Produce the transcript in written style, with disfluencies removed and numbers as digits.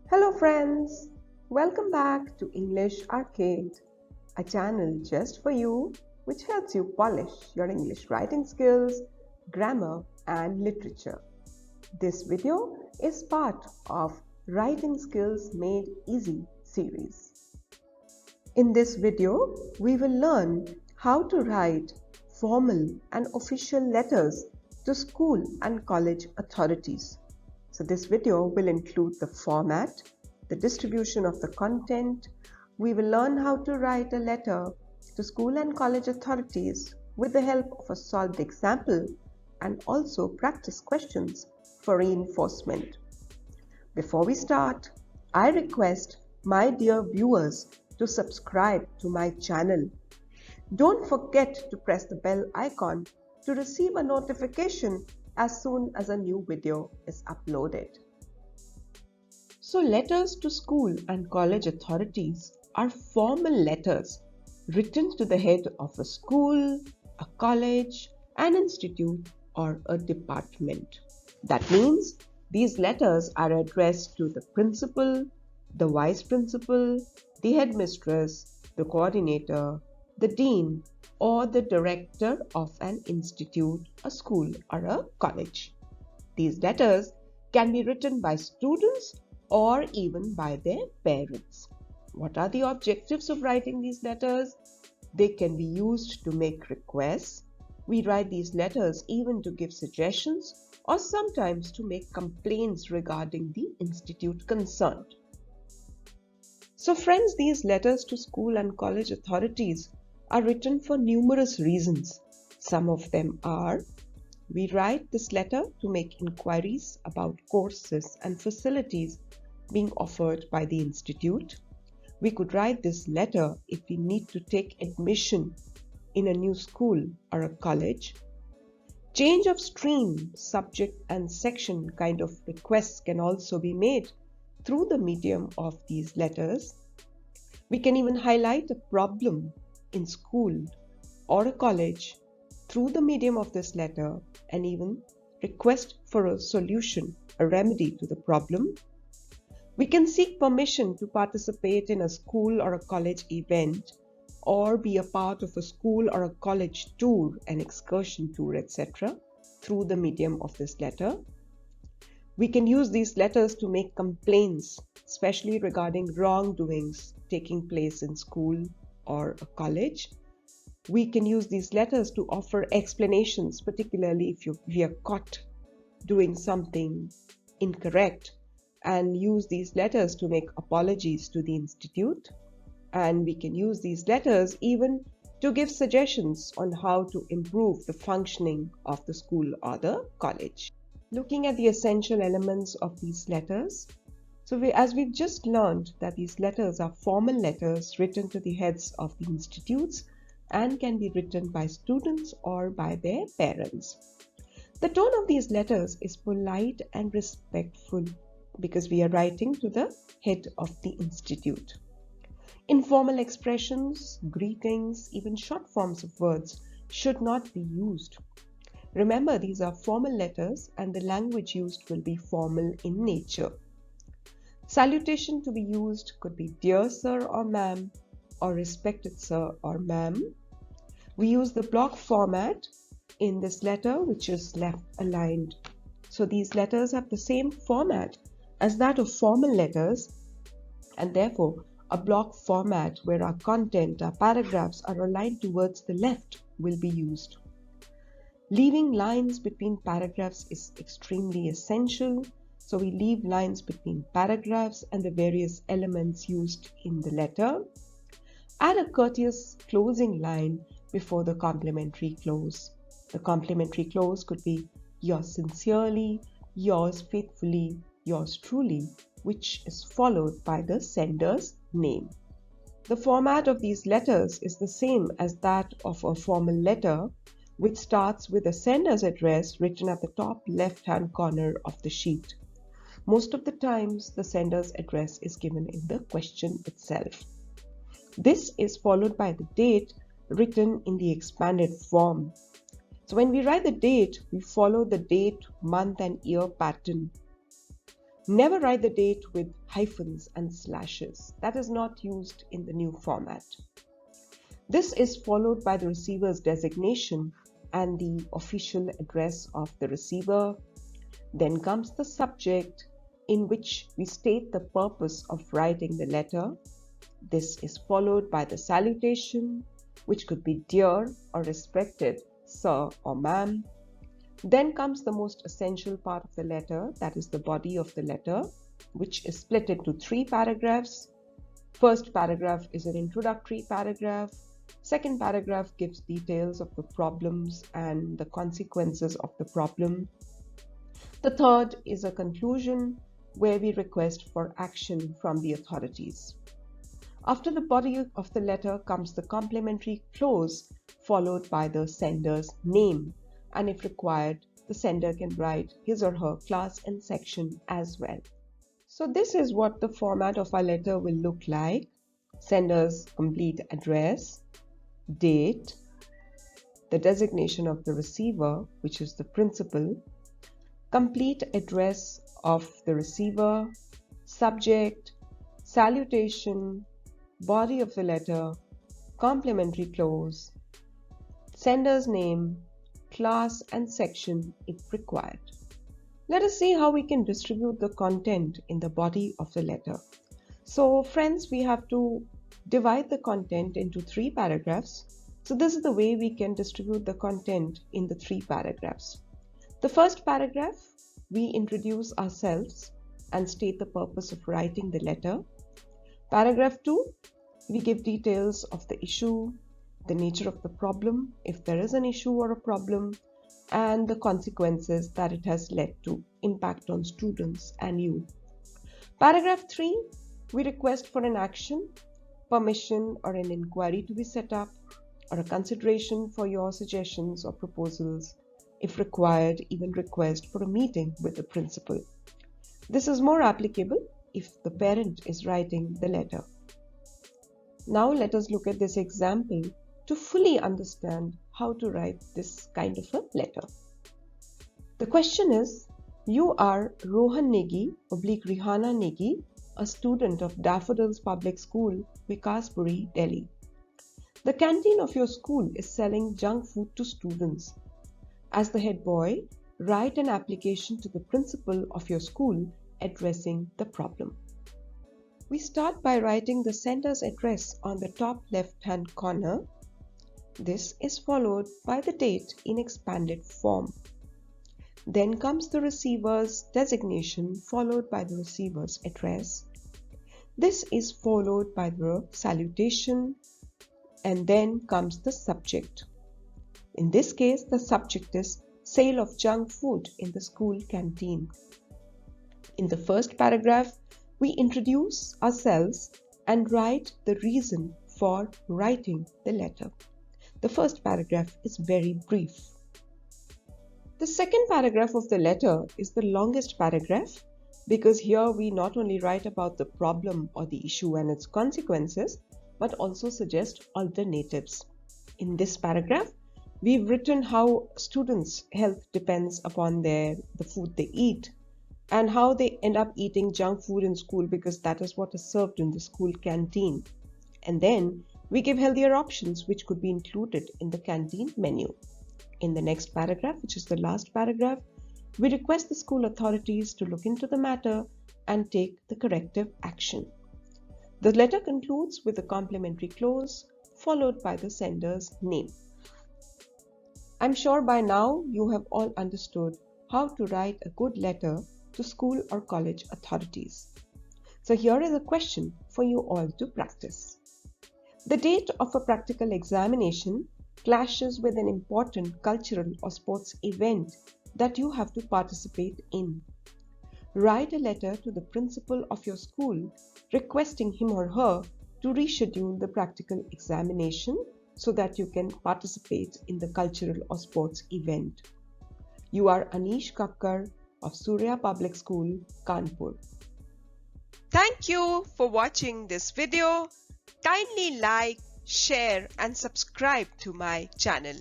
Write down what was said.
Hello friends, welcome back to English Arcade, a channel just for you which helps you polish your English writing skills, grammar and literature. This video is part of Writing Skills Made Easy series. In this video, we will learn how to write formal and official letters to school and college authorities. So this video will include the format, the distribution of the content. We will learn how to write a letter to school and college authorities with the help of a solved example and also practice questions for reinforcement. Before we start, I request my dear viewers to subscribe to my channel. Don't forget to press the bell icon to receive a notification as soon as a new video is uploaded. So letters to school and college authorities are formal letters written to the head of a school, a college, an institute, or a department. That means these letters are addressed to the principal, the vice principal, the headmistress, the coordinator, the dean, or the director of an institute, a school, or a college. These letters can be written by students or even by their parents. What are the objectives of writing these letters? They can be used to make requests. We write these letters even to give suggestions or sometimes to make complaints regarding the institute concerned. So friends, these letters to school and college authorities are written for numerous reasons. Some of them are: we write this letter to make inquiries about courses and facilities being offered by the institute. We could write this letter if we need to take admission in a new school or a college. Change of stream, subject and section kind of requests can also be made through the medium of these letters. We can even highlight a problem in school or a college through the medium of this letter and even request for a solution, a remedy to the problem. We can seek permission to participate in a school or a college event or be a part of a school or a college tour, an excursion tour, etc. through the medium of this letter. We can use these letters to make complaints, especially regarding wrongdoings taking place in school or a college. We can use these letters to offer explanations, particularly if we are caught doing something incorrect, and use these letters to make apologies to the institute. And we can use these letters even to give suggestions on how to improve the functioning of the school or the college. Looking at the essential elements of these letters, as we've just learned that these letters are formal letters written to the heads of the institutes and can be written by students or by their parents. The tone of these letters is polite and respectful because we are writing to the head of the institute. Informal expressions, greetings, even short forms of words should not be used. Remember, these are formal letters and the language used will be formal in nature. Salutation to be used could be dear sir or ma'am or respected sir or ma'am. We use the block format in this letter, which is left aligned. So these letters have the same format as that of formal letters, and therefore a block format where our content, our paragraphs are aligned towards the left will be used. Leaving lines between paragraphs is extremely essential. So we leave lines between paragraphs and the various elements used in the letter. Add a courteous closing line before the complimentary close. The complimentary close could be yours sincerely, yours faithfully, yours truly, which is followed by the sender's name. The format of these letters is the same as that of a formal letter, which starts with the sender's address written at the top left-hand corner of the sheet. Most of the times, the sender's address is given in the question itself. This is followed by the date written in the expanded form. So when we write the date, we follow the date, month, and year pattern. Never write the date with hyphens and slashes. That is not used in the new format. This is followed by the receiver's designation and the official address of the receiver. Then comes the subject, in which we state the purpose of writing the letter. This is followed by the salutation, which could be dear or respected sir or ma'am. Then comes the most essential part of the letter, that is the body of the letter, which is split into 3 paragraphs. First paragraph is an introductory paragraph. Second paragraph gives details of the problems and the consequences of the problem. The third is a conclusion where we request for action from the authorities. After the body of the letter comes the complimentary clause, followed by the sender's name, and if required, the sender can write his or her class and section as well. So this is what the format of our letter will look like. Sender's complete address, date, the designation of the receiver, which is the principal, complete address of the receiver, subject, salutation, body of the letter, complimentary clause, sender's name, class and section if required. Let us see how we can distribute the content in the body of the letter. So friends, we have to divide the content into 3 paragraphs. So this is the way we can distribute the content in the 3 paragraphs. The first paragraph, we introduce ourselves and state the purpose of writing the letter. Paragraph 2, we give details of the issue, the nature of the problem, if there is an issue or a problem, and the consequences that it has led to, impact on students and you. Paragraph 3, we request for an action, permission or an inquiry to be set up, or a consideration for your suggestions or proposals. If required, even request for a meeting with the principal. This is more applicable if the parent is writing the letter. Now let us look at this example to fully understand how to write this kind of a letter. The question is, you are Rohan Negi / Rihana Negi, a student of Daffodils Public School, Vikaspuri, Delhi. The canteen of your school is selling junk food to students. As the head boy, write an application to the principal of your school addressing the problem. We start by writing the sender's address on the top left-hand corner. This is followed by the date in expanded form. Then comes the receiver's designation, followed by the receiver's address. This is followed by the salutation, and then comes the subject. In this case, the subject is sale of junk food in the school canteen. In the first paragraph, we introduce ourselves and write the reason for writing the letter. The first paragraph is very brief. The second paragraph of the letter is the longest paragraph because here we not only write about the problem or the issue and its consequences, but also suggest alternatives. In this paragraph, we've written how students' health depends upon the food they eat and how they end up eating junk food in school because that is what is served in the school canteen. And then we give healthier options which could be included in the canteen menu. In the next paragraph, which is the last paragraph, we request the school authorities to look into the matter and take the corrective action. The letter concludes with a complimentary clause followed by the sender's name. I'm sure by now you have all understood how to write a good letter to school or college authorities. So here is a question for you all to practice. The date of a practical examination clashes with an important cultural or sports event that you have to participate in. Write a letter to the principal of your school requesting him or her to reschedule the practical examination so that you can participate in the cultural or sports event. You are Anish Kakkar of Surya Public School, Kanpur. Thank you for watching this video. Kindly like, share and subscribe to my channel.